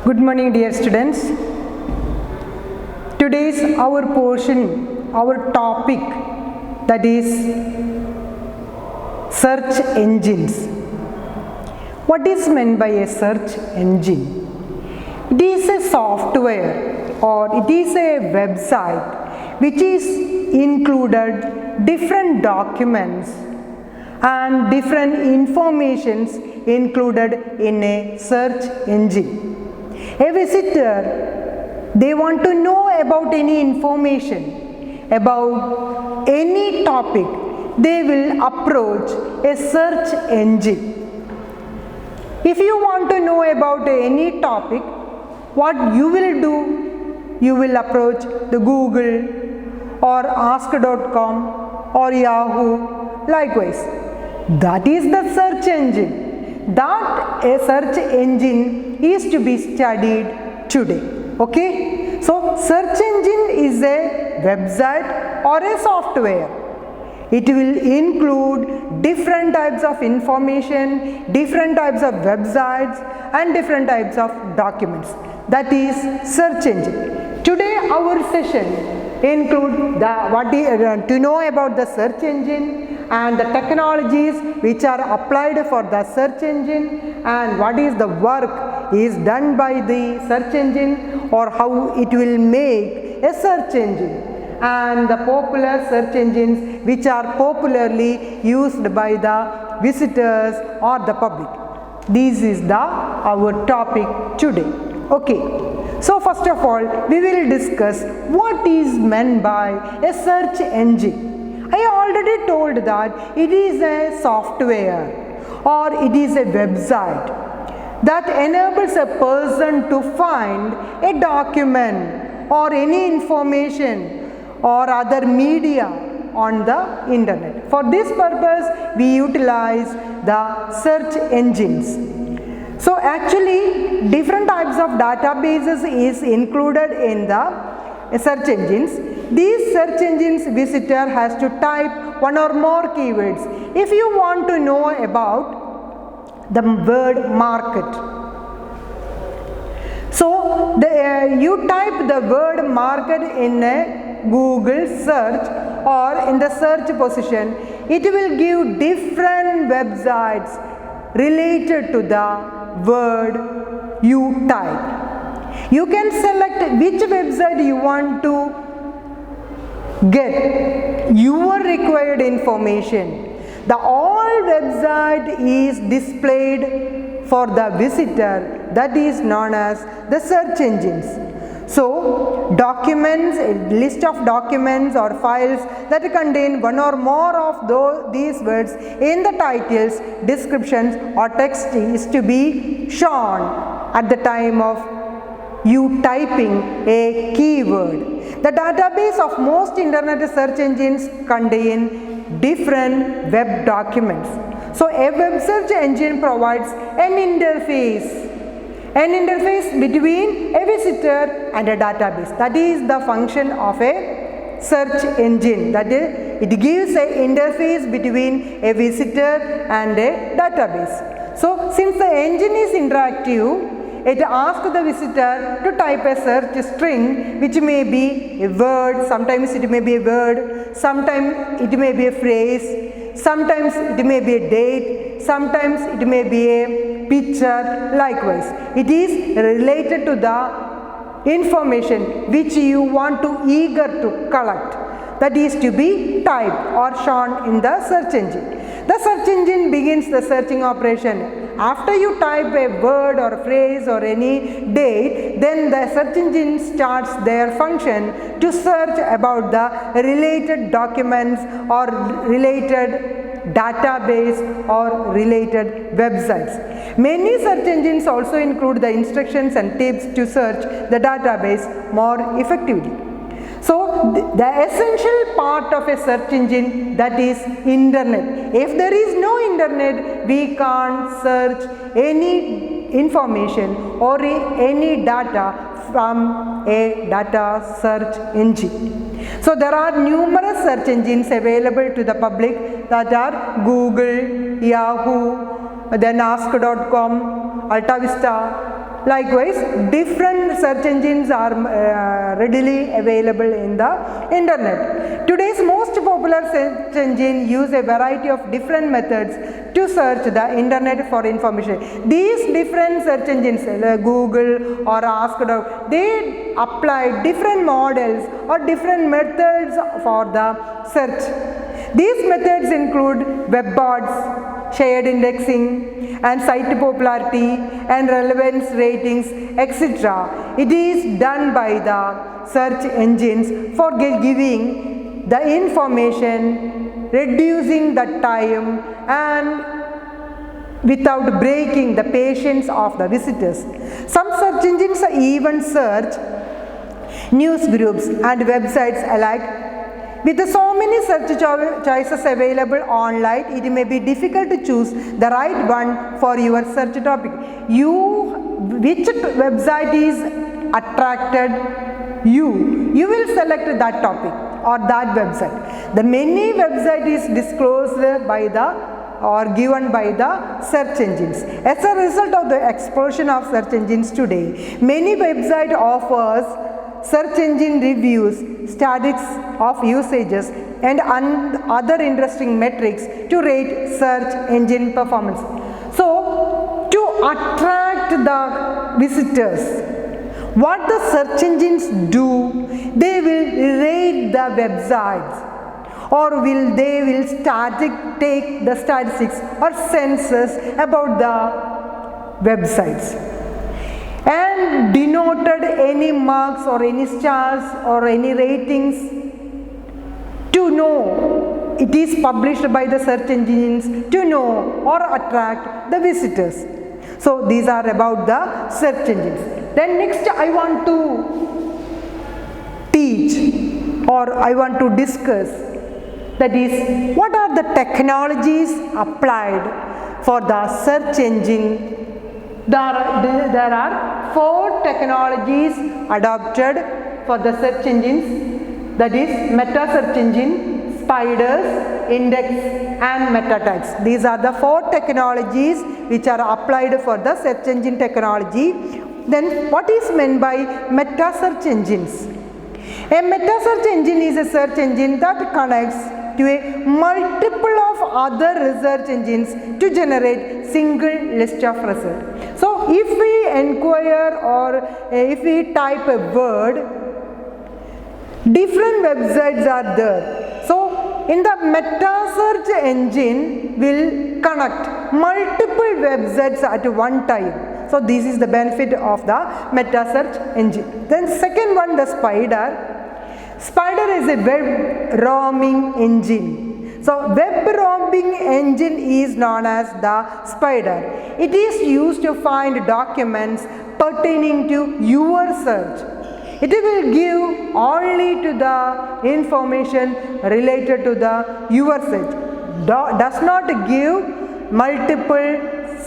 Good morning, dear students. Today's our portion, our topic, that is search engines. What is meant by a search engine? It is a software or it is a website which is included different documents and different informations included in a search engine. A visitor, they want to know about any information, about any topic, they will approach a search engine. If you want to know about any topic, what you will do? You will approach the Google or ask.com or Yahoo. Likewise, that is the search engine. That a search engine is to be studied today. Okay? So, search engine is a website or a software. It will include different types of information, different types of websites and different types of documents. That is search engine. Today our session include to know about the search engine and the technologies which are applied for the search engine and what is the work is done by the search engine or how it will make a search engine, and the popular search engines which are popularly used by the visitors or the public. This is our topic today. Okay, so first of all we will discuss what is meant by a search engine. I already told that it is a software or it is a website that enables a person to find a document or any information or other media on the internet. For this purpose we utilize the search engines. So actually different types of databases is included in the search engines. These search engines visitor has to type one or more keywords. If you want to know about the word market, so you type the word market in a Google search or in the search position, it will give different websites related to the word you type. You can select which website you want to get your required information. The all website is displayed for the visitor, that is known as the search engines. So documents, a list of documents or files that contain one or more of these words in the titles, descriptions or text is to be shown at the time of you typing a keyword. The database of most internet search engines contain different web documents. So a web search engine provides an interface between a visitor and a database. That is the function of a search engine. That is, it gives an interface between a visitor and a database. So since the engine is interactive, it asks the visitor to type a search string which may be a word, sometimes it may be a word, sometimes it may be a phrase, sometimes it may be a date, sometimes it may be a picture. Likewise, it is related to the information which you want to eager to collect, that is to be typed or shown in the search engine. The search engine begins the searching operation. After you type a word or phrase or any date, then the search engine starts their function to search about the related documents or related database or related websites. Many search engines also include the instructions and tips to search the database more effectively. So the essential part of a search engine, that is internet. If there is no internet, we can't search any information or any data from a data search engine. So there are numerous search engines available to the public, that are Google, Yahoo, then ask.com, AltaVista, Likewise, different search engines are readily available in the internet. Today's most popular search engine use a variety of different methods to search the internet for information. These different search engines, Google or Ask.com, they apply different models or different methods for the search. These methods include web bots, shared indexing, and site popularity and relevance ratings, etc. It is done by the search engines for giving the information, reducing the time, and without breaking the patience of the visitors. Some search engines even search news groups and websites alike. With so many search choices available online, it may be difficult to choose the right one for your search topic. Which website is attracted you will select that topic or that website. The many website is disclosed by the or given by the search engines. As a result of the explosion of search engines today, many website offers search engine reviews, statistics of usages, and other interesting metrics to rate search engine performance. So, to attract the visitors, what the search engines do, they will rate the websites, or they will take the statistics or census about the websites, and denoted any marks or any stars or any ratings to know it is published by the search engines to know or attract the visitors. So these are about the search engines. Then next I want to teach or I want to discuss, that is, what are the technologies applied for the search engine. There are 4 technologies adopted for the search engines, that is meta search engine, spiders, index, and meta tags. These are the 4 technologies which are applied for the search engine technology. Then what is meant by meta search engines? A meta search engine is a search engine that connects to a multiple of other research engines to generate single list of results. So if we inquire or if we type a word, different websites are there. So in the meta search engine will connect multiple websites at one time. So this is the benefit of the meta search engine. Then second one, the spider. Spider is a web roaming engine. So web roaming engine is known as the spider. It is used to find documents pertaining to your search. It will give only to the information related to the your search. Does not give multiple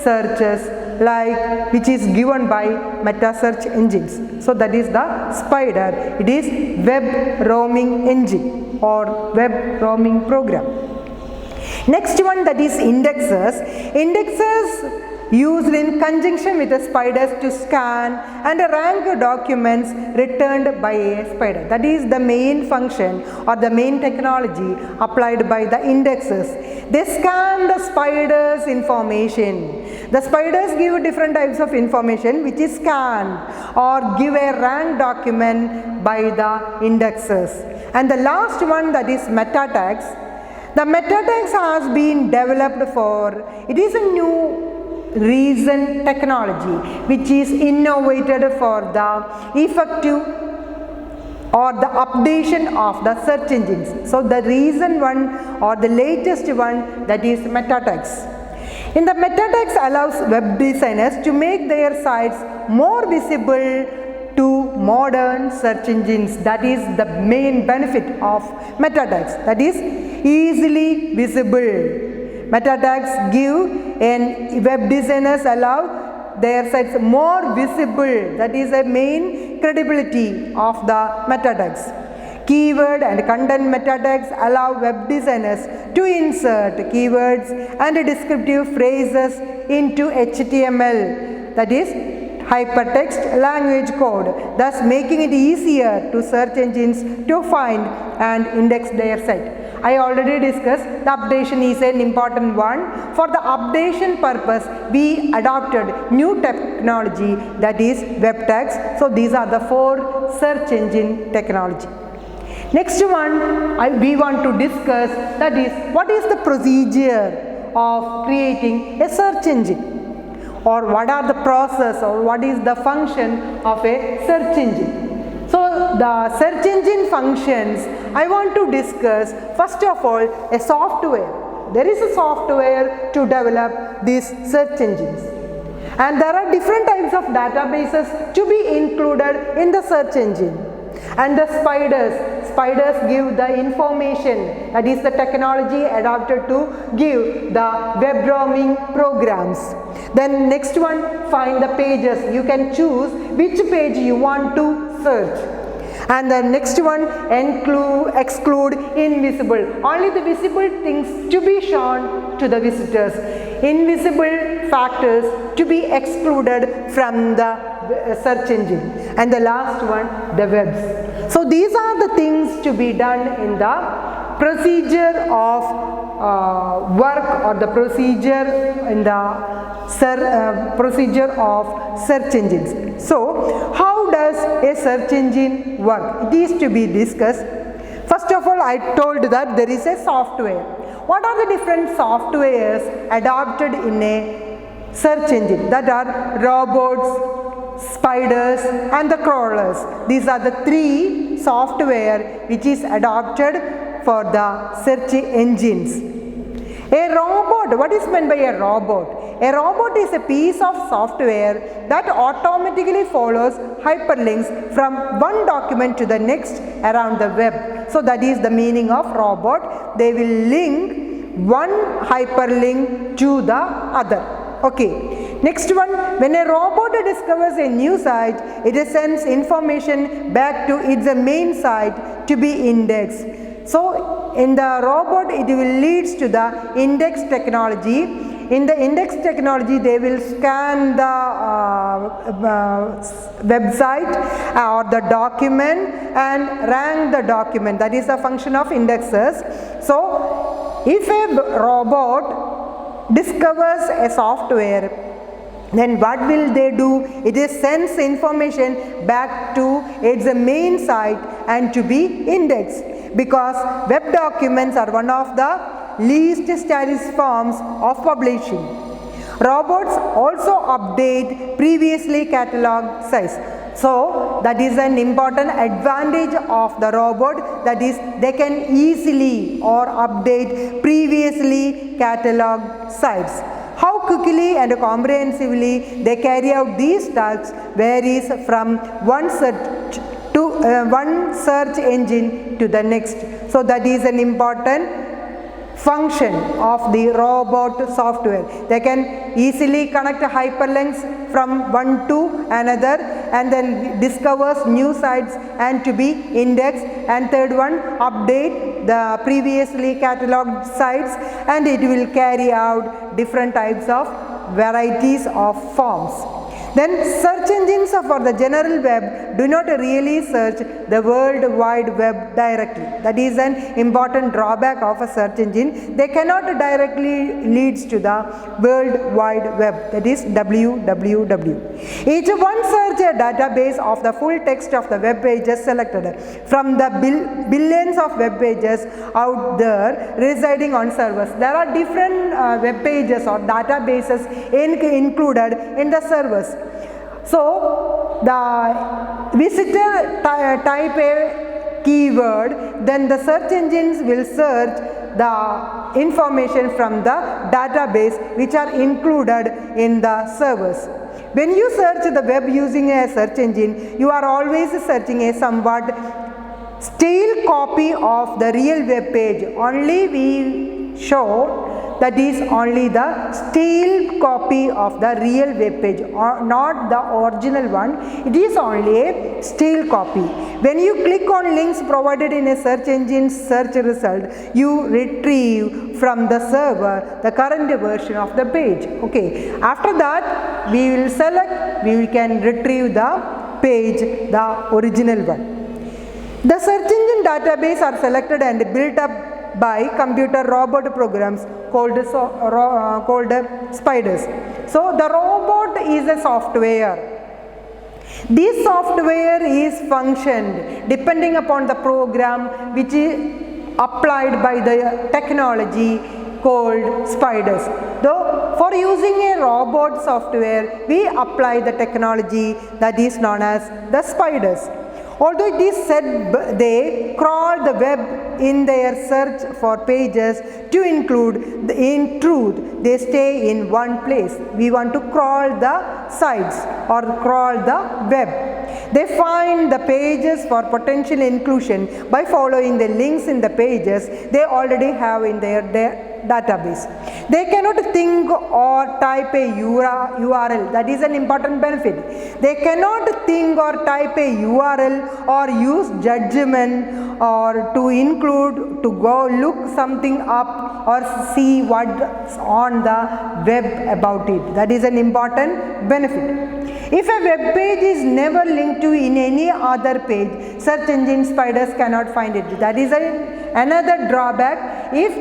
searches like which is given by meta search engines. So that is the spider. It is web roaming engine or web roaming program. Next one, that is indexes. Indexes used in conjunction with the spiders to scan and rank documents returned by a spider. That is the main function or the main technology applied by the indexes. They scan the spider's information. The spiders give different types of information which is scanned or give a rank document by the indexes. And the last one, that is meta tags. The meta tags has been developed for, it is a new recent technology which is innovated for the effective or the updation of the search engines. So the recent one or the latest one, that is meta tags. In the meta tags allows web designers to make their sites more visible to modern search engines. That is the main benefit of meta tags, that is easily visible. Meta tags give and web designers allow their sites more visible. That is a main credibility of the meta tags. Keyword and content meta tags allow web designers to insert keywords and descriptive phrases into HTML, that is hypertext language code, thus making it easier to search engines to find and index their site. I already discussed the updation is an important one. For the updation purpose, we adopted new technology, that is web tags. So these are the 4 search engine technology. Next one we want to discuss, that is what is the procedure of creating a search engine, or what are the process or what is the function of a search engine. So the search engine functions I want to discuss. First of all, a software. There is a software to develop these search engines, and there are different types of databases to be included in the search engine. And the spiders give the information, that is the technology adopted to give the web roaming programs. Then next one, find the pages. You can choose which page you want to search. And the next one, exclude invisible. Only the visible things to be shown to the visitors. Invisible factors to be excluded from the search engine. And the last one, the webs. So these are the things to be done in the procedure of work, or the procedure in the procedure of search engines. So how does a search engine work? It is to be discussed. First of all, I told that there is a software. What are the different softwares adopted in a search engine? That are robots, spiders and the crawlers. These are the 3 software which is adopted for the search engines. A robot, what is meant by a robot? A robot is a piece of software that automatically follows hyperlinks from one document to the next around the web. So that is the meaning of robot. They will link one hyperlink to the other. Okay. Next one, when a robot discovers a new site, it sends information back to its main site to be indexed. So in the robot, it will lead to the index technology. In the index technology, they will scan the website or the document and rank the document. That is the function of indexes. So if a robot discovers a software, then what will they do? It sends information back to its main site and to be indexed, because web documents are one of the least standard forms of publishing. Robots also update previously cataloged sites. So that is an important advantage of the robot, that is they can easily or update previously cataloged sites. How quickly and comprehensively they carry out these tasks varies from one search engine to the next. So that is an important function of the robot software. They can easily connect hyperlinks from one to another, and then discovers new sites and to be indexed. And third one, update the previously catalogued sites, and it will carry out different types of varieties of forms. Then search engines for the general web do not really search the World Wide Web directly. That is an important drawback of a search engine. They cannot directly lead to the World Wide Web, that is www. Each one search a database of the full text of the web pages selected from the billions of web pages out there residing on servers. There are different web pages or databases included in the servers. So the visitor type a keyword, then the search engines will search the information from the database which are included in the servers. When you search the web using a search engine, you are always searching a somewhat stale copy of the real web page. Only we show that is only the stale copy of the real web page, or not the original one. It is only a stale copy. When you click on links provided in a search engine search result, you retrieve from the server the current version of the page. Okay. After that, we will select, we can retrieve the page, the original one. The search engine database are selected and built up by computer robot programs called spiders. So the robot is a software. This software is functioned depending upon the program which is applied by the technology called spiders. Though for using a robot software, we apply the technology that is known as the spiders. Although it is said they crawl the web in their search for pages to include, in truth, they stay in one place. We want to crawl the sites or crawl the web. They find the pages for potential inclusion by following the links in the pages they already have in their database. They cannot think or type a URL. That is an important benefit. They cannot think or type a URL or use judgment or to include, to go look something up or see what's on the web about it. That is an important benefit. If a web page is never linked to in any other page, search engine spiders cannot find it. That is another drawback. If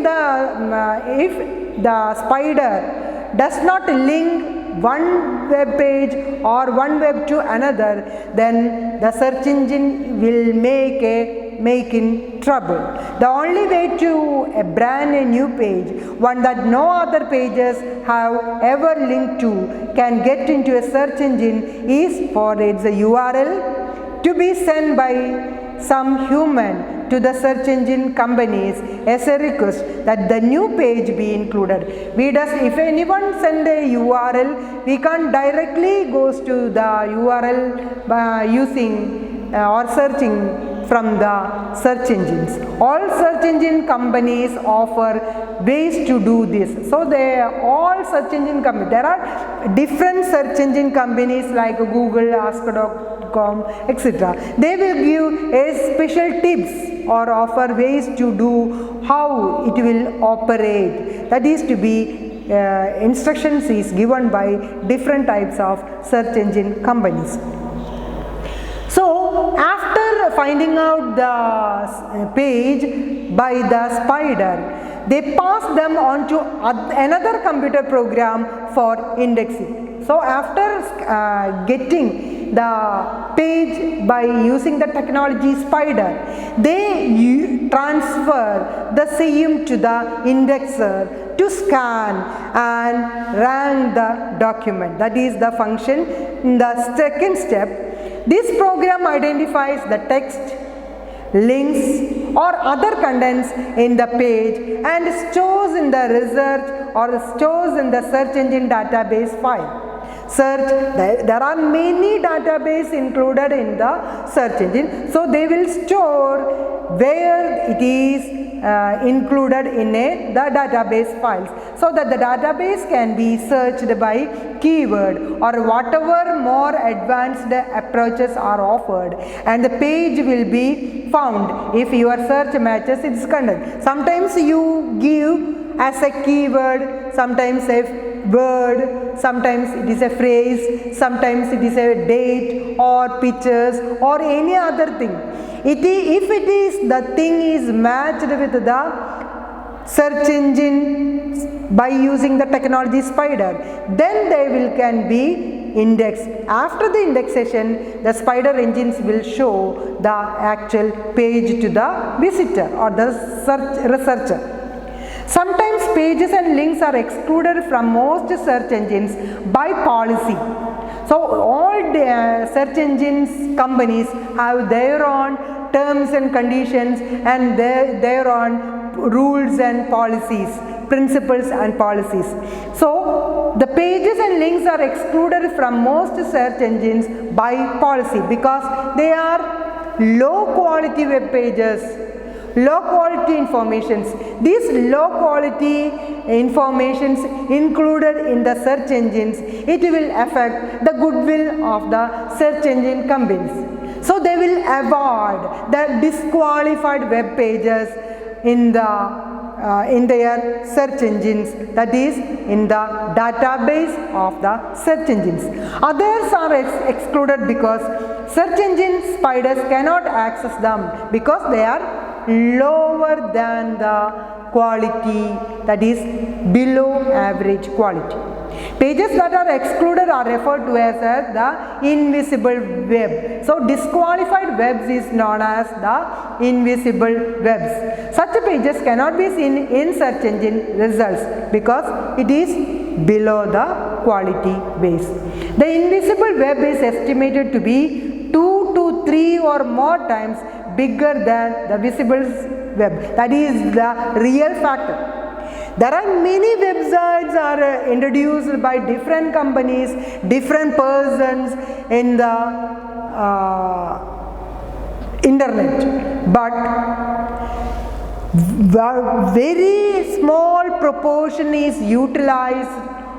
the spider does not link one web page or one web to another, then the search engine will make in trouble. The only way to brand a new page, one that no other pages have ever linked to, can get into a search engine is for its URL to be sent by some human to the search engine companies as a request that the new page be included. If anyone send a URL, we can't directly goes to the URL by using or searching from the search engines. All search engine companies offer ways to do this. So all search engine companies, there are different search engine companies like Google, Ask.com, etc. They will give a special tips or offer ways to do how it will operate. That is to be instructions is given by different types of search engine companies. So after finding out the page by the spider, they pass them on to another computer program for indexing. So after getting the page by using the technology spider, they transfer the same to the indexer to scan and rank the document. That is the function in the second step. This program identifies the text, links or other contents in the page and stores in the research or stores in the search engine database file. There are many databases included in the search engine, so they will store where it is included in the database files, so that the database can be searched by keyword or whatever more advanced approaches are offered, and the page will be found if your search matches its content. Sometimes you give as a keyword, sometimes a word, sometimes it is a phrase, sometimes it is a date or pictures or any other thing. If it is the thing is matched with the search engine by using the technology spider, then they can be indexed. After the indexation, the spider engines will show the actual page to the visitor or the researcher. Sometimes pages and links are excluded from most search engines by policy. So all the search engines companies have their own terms and conditions and their own rules and policies, principles and policies. So the pages and links are excluded from most search engines by policy because they are low quality web pages, low quality informations. These low quality informations included in the search engines, it will affect the goodwill of the search engine companies. So they will avoid the disqualified web pages in their search engines, that is in the database of the search engines. Others are excluded because search engine spiders cannot access them because they are lower than the quality, that is below average quality. Pages that are excluded are referred to as the invisible web. So disqualified webs is known as the invisible webs. Such pages cannot be seen in search engine results because it is below the quality base. The invisible web is estimated to be 2 to 3 or more times bigger than the visible web. That is the real factor. There are many websites are introduced by different companies, different persons in the internet, but very small proportion is utilized,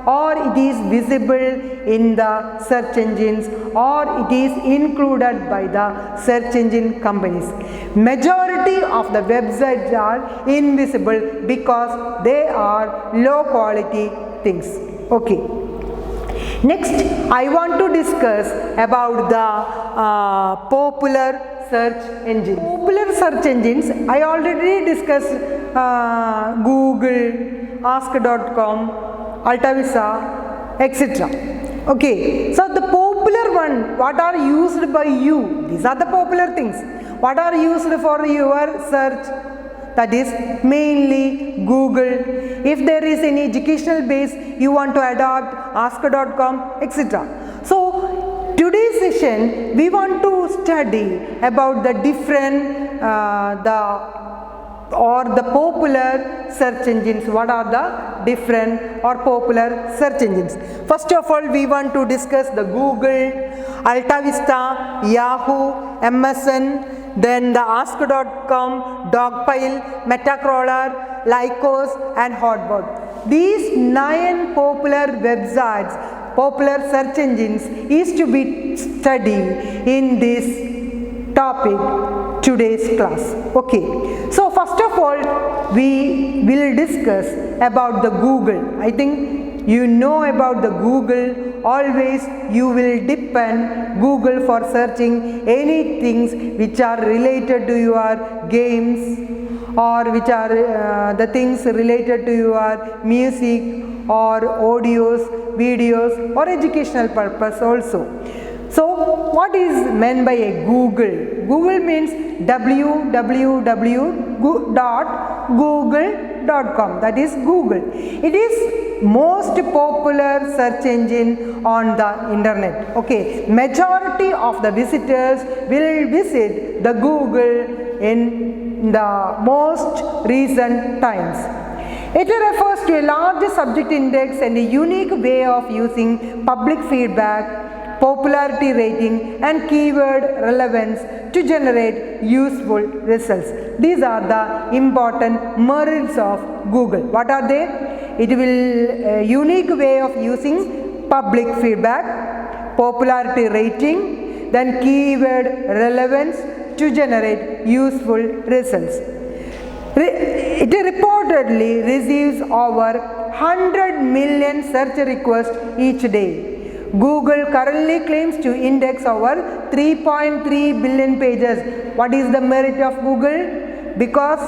or it is visible in the search engines, or it is included by the search engine companies. Majority of the websites are invisible because they are low quality things. Okay. Next, I want to discuss about the popular search engines. Popular search engines, I already discussed Google, Ask.com, Altavista, etc. Okay, so the popular one, what are used by you? These are the popular things. What are used for your search? That is mainly Google. If there is any educational base you want to adopt, Ask.com, etc. So today's session we want to study about the different the popular search engines. What are the different or popular search engines? First of all, we want to discuss the Google, Altavista, Yahoo, MSN, then the Ask.com, Dogpile, Metacrawler, Lycos and Hotbot. These 9 popular websites, popular search engines is to be studied in this topic today's class. Okay, so first of all we will discuss about the Google. I think you know about the Google. Always you will depend Google for searching any things which are related to your games, or which are the things related to your music or audios, videos or educational purpose also. So what is meant by a Google? Google means www.google.com, that is Google. It is most popular search engine on the internet. Okay, majority of the visitors will visit the Google in the most recent times. It refers to a large subject index and a unique way of using public feedback, popularity rating and keyword relevance to generate useful results. These are the important merits of Google. What are they? It will a unique way of using public feedback, popularity rating, then keyword relevance to generate useful results. It reportedly receives over 100 million search requests each day. Google currently claims to index over 3.3 billion pages. What is the merit of Google? Because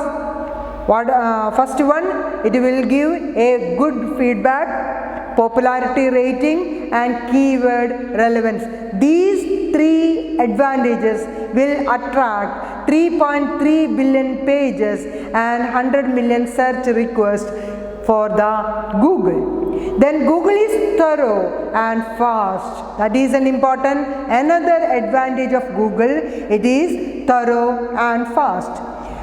first one, it will give a good feedback, popularity rating and keyword relevance. These 3 advantages will attract 3.3 billion pages and 100 million search requests for the Google. Then Google is thorough and fast. That is an important another advantage of Google. It is thorough and fast.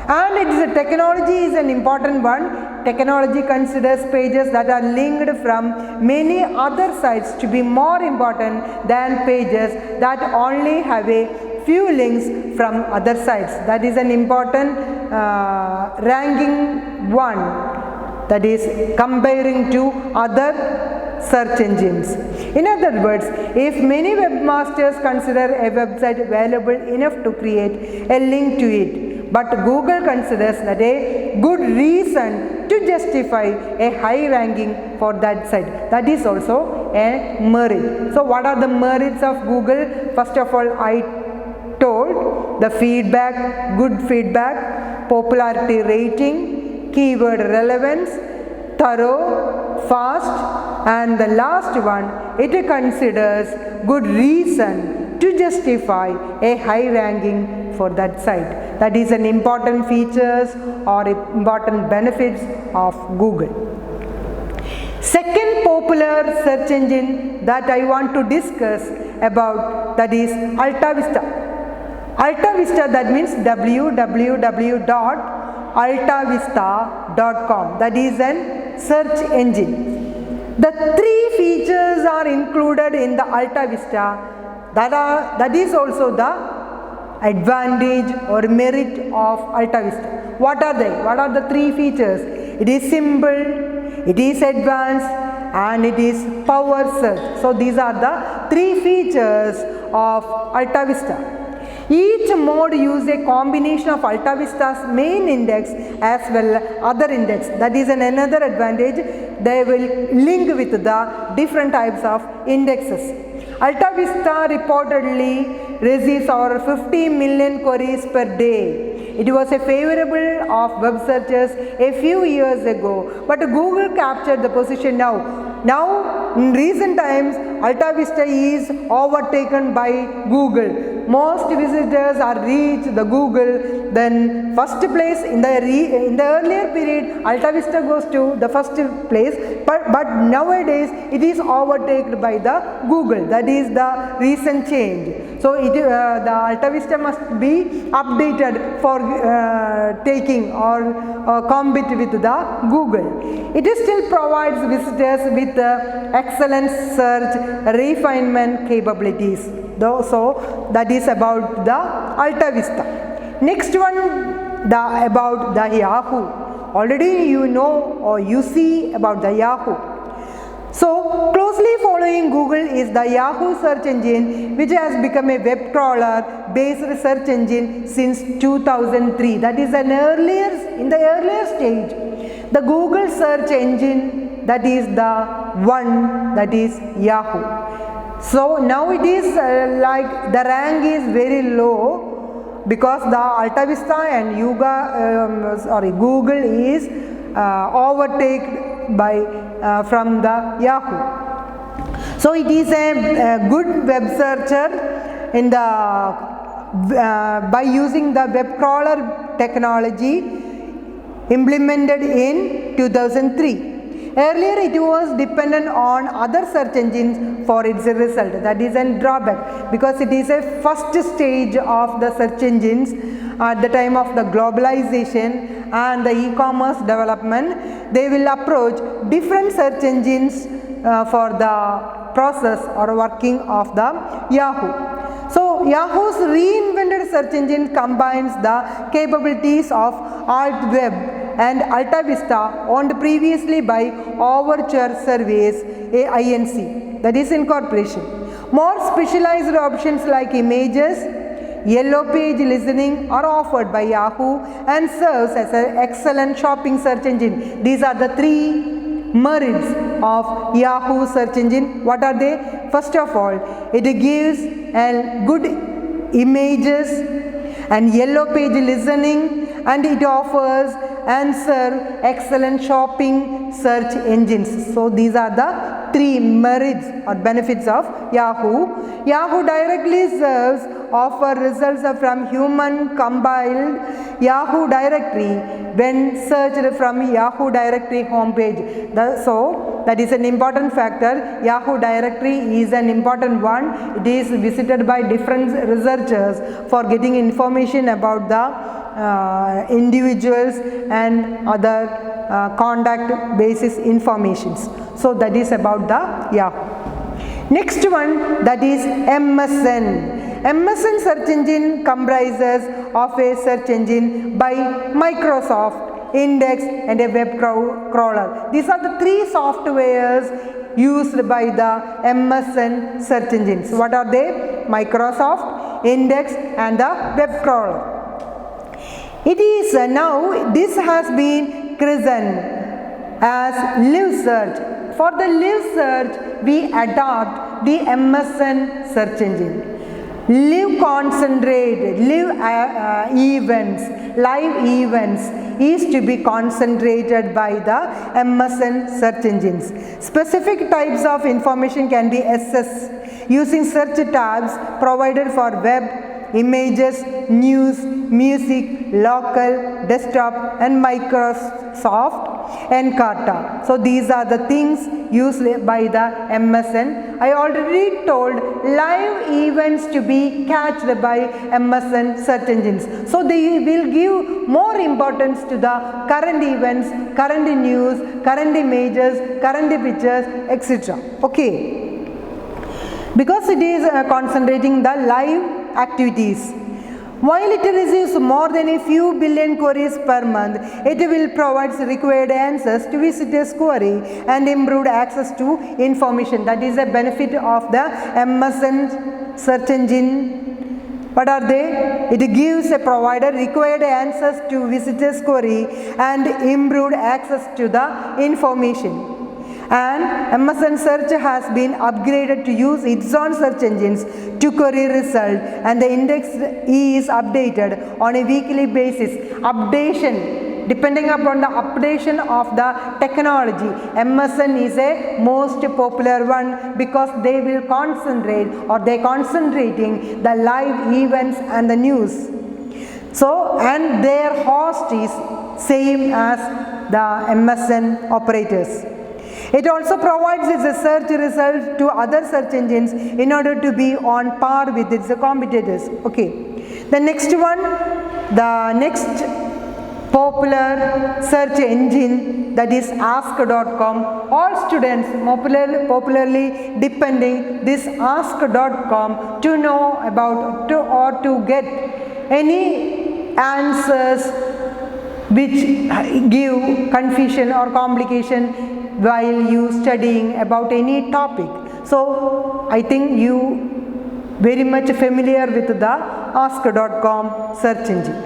And it is a technology is an important one. Technology considers pages that are linked from many other sites to be more important than pages that only have a few links from other sites. That is an important ranking one, that is comparing to other search engines. In other words, if many webmasters consider a website valuable enough to create a link to it, but Google considers that a good reason to justify a high ranking for that site, that is also a merit. So what are the merits of Google? First of all, I told the feedback, good feedback, popularity rating, keyword relevance, thorough, fast, and the last one, it considers good reason to justify a high ranking for that site. That is an important features or important benefits of Google. Second popular search engine that I want to discuss about, that is AltaVista. AltaVista, that means www.altavista.com. That is an search engine. The three features are included in the AltaVista that is also the advantage or merit of AltaVista. What are they? What are the three features? It is simple, it is advanced, and it is power search. So these are the three features of AltaVista. Each mode uses a combination of AltaVista's main index as well as other index. That is another advantage. They will link with the different types of indexes. AltaVista reportedly receives over 50 million queries per day. It was a favorable of web searchers a few years ago, but Google captured the position now. Now, in recent times, AltaVista is overtaken by Google. Most visitors are reached the Google, then first place in the earlier period, AltaVista goes to the first place, but nowadays it is overtaken by the Google. That is the recent change. So the AltaVista must be updated for taking or compete with the Google. It still provides visitors with excellent search refinement capabilities. So that is about the AltaVista. Next one, about the Yahoo. Already you know or you see about the Yahoo. So closely following Google is the Yahoo search engine, which has become a web crawler based search engine since 2003. That is in the earlier stage. The Google search engine, that is the one, that is Yahoo. So now it is like the rank is very low because the AltaVista and Google is overtaken by from the Yahoo. So it is a good web searcher in the by using the web crawler technology implemented in 2003. Earlier it was dependent on other search engines for its result. That is a drawback because it is a first stage of the search engines at the time of the globalization and the e-commerce development. They will approach different search engines for the process or working of the Yahoo. So Yahoo's reinvented search engine combines the capabilities of AltWeb and AltaVista, owned previously by Overture Service Inc., that is incorporation. More specialized options like images, yellow page listening are offered by Yahoo and serves as an excellent shopping search engine. These are the three merits of Yahoo search engine. What are they? First of all, it gives good images and yellow page listening, and it offers and serve excellent shopping search engines. So these are the three merits or benefits of Yahoo. Yahoo directly serves offer results from human compiled Yahoo directory when searched from Yahoo directory homepage. So that is an important factor. Yahoo directory is an important one. It is visited by different researchers for getting information about the individuals and other contact basis informations. So that is about the Yahoo. Next one, that is MSN. MSN search engine comprises of a search engine by Microsoft, Index and a web crawler. These are the three softwares used by the MSN search engines. What are they? Microsoft, Index and the web crawler. It is now this has been christened as LiveSearch. For the LiveSearch, we adopt the MSN search engine. Live concentrated, live events is to be concentrated by the MSN search engines. Specific types of information can be accessed using search tabs provided for web, images, news, music, local, desktop and Microsoft Encarta. So these are the things used by the MSN. I already told live events to be catched by MSN search engines. So they will give more importance to the current events, current news, current images, current pictures, etc. Okay. Because it is concentrating the live activities. While it receives more than a few billion queries per month, it will provide required answers to visitors' query and improved access to information. That is a benefit of the MSN search engine. What are they? It gives a provider required answers to visitors' query and improved access to the information. And MSN search has been upgraded to use its own search engines to query result, and the index is updated on a weekly basis. Updation, depending upon the updation of the technology, MSN is a most popular one because they will concentrate or they concentrating the live events and the news. So, and their host is same as the MSN operators. It also provides its search results to other search engines in order to be on par with its competitors. Okay. The next one, the next popular search engine, that is ask.com. All students popularly depending this ask.com to know about or to get any answers which give confusion or complication while you studying about any topic. So I think you very much familiar with the ask.com search engine.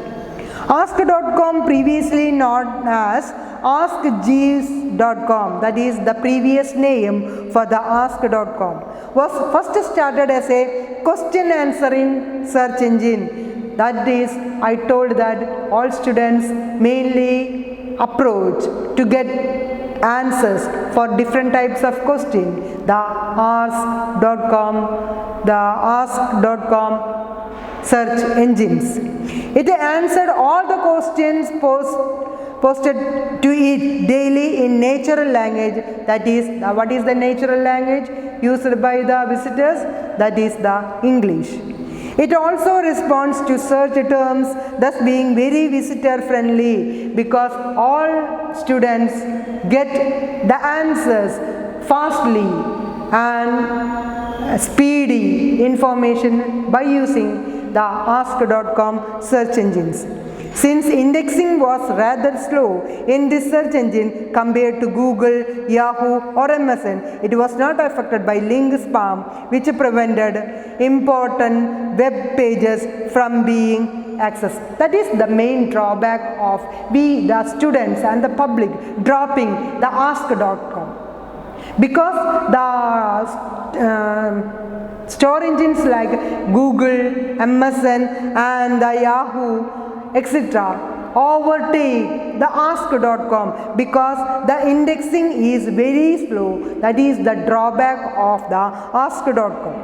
Ask.com, previously known as askjeeves.com, that is the previous name for the ask.com, was first started as a question answering search engine. That is, I told that all students mainly approach to get answers for different types of question. The ask.com search engines. It answered all the questions posted to it daily in natural language. That is, what is the natural language used by the visitors? That is the English. It also responds to search terms, thus being very visitor friendly because all students get the answers fastly and speedy information by using the ask.com search engines. Since indexing was rather slow in this search engine compared to Google, Yahoo or MSN, it was not affected by link spam, which prevented important web pages from being accessed. That is the main drawback of we, the students and the public, dropping the ask.com. Because the store engines like Google, MSN and the Yahoo etc. overtake the ask.com because the indexing is very slow. That is the drawback of the ask.com.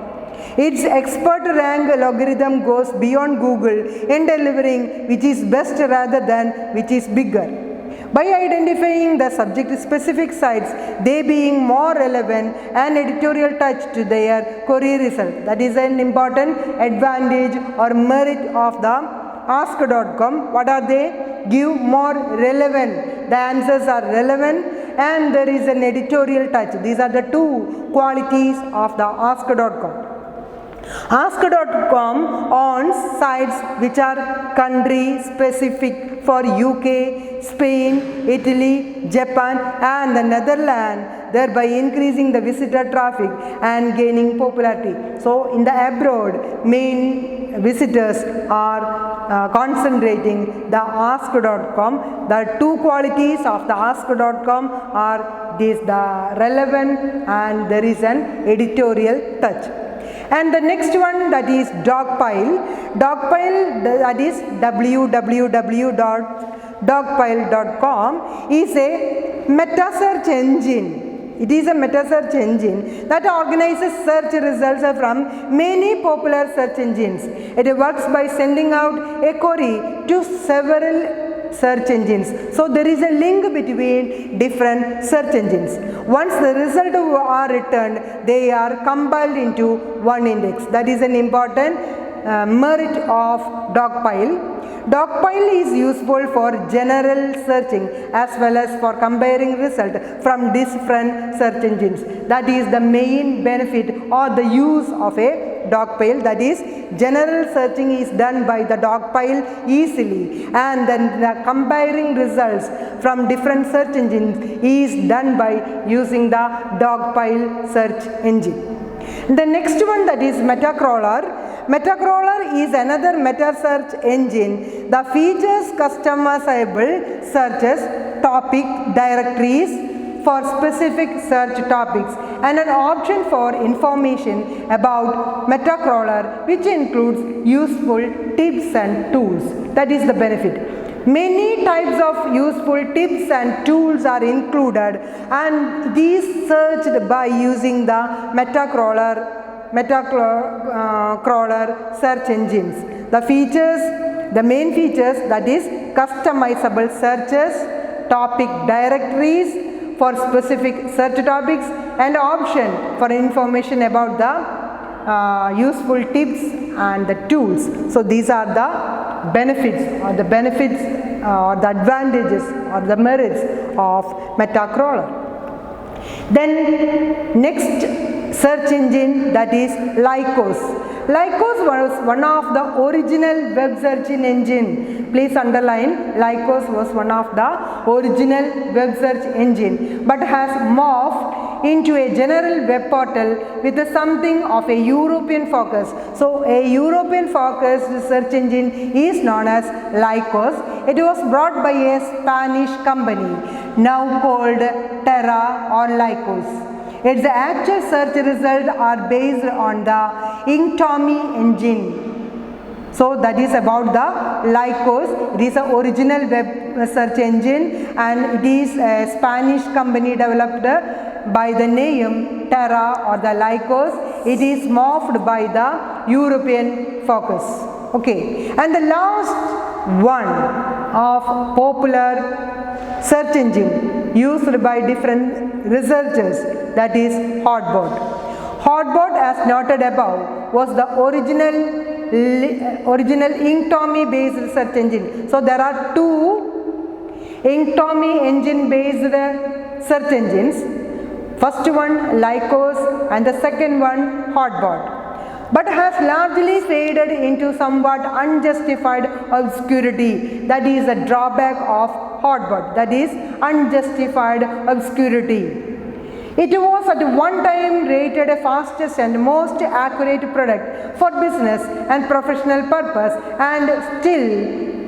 Its expert rank algorithm goes beyond Google in delivering which is best rather than which is bigger. By identifying the subject specific sites, they being more relevant and editorial touch to their query result. That is an important advantage or merit of the ask.com. What are they? Give more relevant. The answers are relevant and there is an editorial touch. These are the two qualities of the ask.com. Ask.com owns sites which are country specific for UK, Spain, Italy, Japan and the Netherlands, thereby increasing the visitor traffic and gaining popularity. So in the abroad, main visitors are concentrating the Ask.com. The two qualities of the Ask.com are this: the relevant and there is an editorial touch. And the next one, that is Dogpile. Dogpile, that is www.dogpile.com, is a meta search engine. It is a meta search engine that organizes search results from many popular search engines. It works by sending out a query to several search engines. So there is a link between different search engines. Once the results are returned, they are compiled into one index. That is an important merit of Dogpile. Dogpile is useful for general searching as well as for comparing results from different search engines. That is the main benefit or the use of a Dogpile. That is, general searching is done by the Dogpile easily, and then the comparing results from different search engines is done by using the Dogpile search engine. The next one, that is Metacrawler. Metacrawler is another meta search engine that features customizable searches, topic directories for specific search topics, and an option for information about Metacrawler, which includes useful tips and tools. That is the benefit. Many types of useful tips and tools are included, and these searched by using the Metacrawler search engines. The main features, that is customizable searches, topic directories for specific search topics, and option for information about the useful tips and the tools. So these are the benefits or the advantages or the merits of Metacrawler. Then next search engine, that is Lycos. Lycos was one of the original web search engine. Please underline, Lycos was one of the original web search engine, but has morphed into a general web portal with something of a European focus. So a European focused search engine is known as Lycos. It was brought by a Spanish company now called Terra or Lycos. Its actual search results are based on the Inktomi engine. So that is about the Lycos. It is an original web search engine, and it is a Spanish company developed by the name Terra or the Lycos. It is morphed by the European focus. Okay, and the last one of popular search engine used by different researchers, that is Hotbot. Hotbot, as noted above, was the original Inktomi based search engine. So there are two Inktomi engine based search engines. First one Lycos and the second one Hotbot, but has largely faded into somewhat unjustified obscurity. That is a drawback of Hotbot, that is unjustified obscurity. It was at one time rated a fastest and most accurate product for business and professional purpose, and still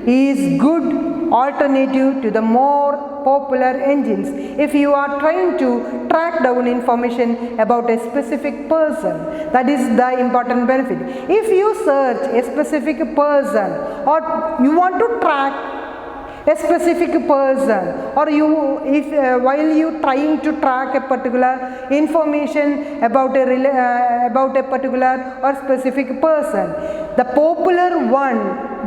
is good alternative to the more popular engines if you are trying to track down information about a specific person. That is the important benefit. If you search a specific person, or you want to track a specific person, or while you trying to track a particular information about a particular or specific person, the popular one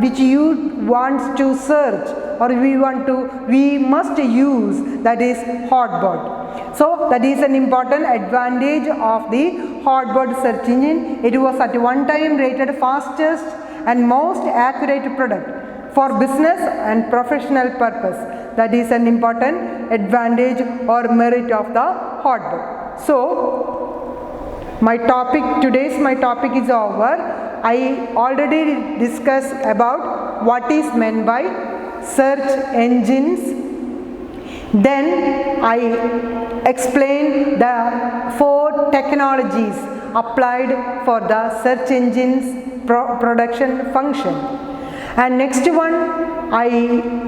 which you want to search or we must use, that is Hotbot. So that is an important advantage of the Hotbot search engine. It was at one time rated fastest and most accurate product for business and professional purpose. That is an important advantage or merit of the Hotbot. So my topic is over. I already discussed about what is meant by search engines. Then I explained the 4 technologies applied for the search engines production function. And next one, I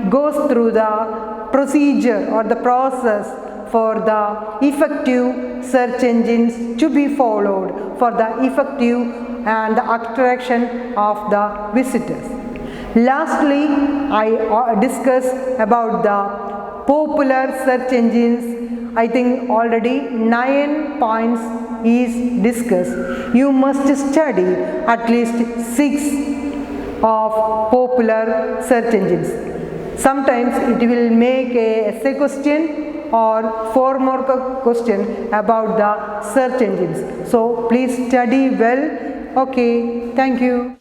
goes through the procedure or the process for the effective search engines to be followed for the effective and the attraction of the visitors. Lastly, I discuss about the popular search engines. I think already 9 points is discussed. You must study at least 6 of popular search engines. Sometimes it will make a essay question or 4 more question about the search engines. So please study well. Okay, thank you.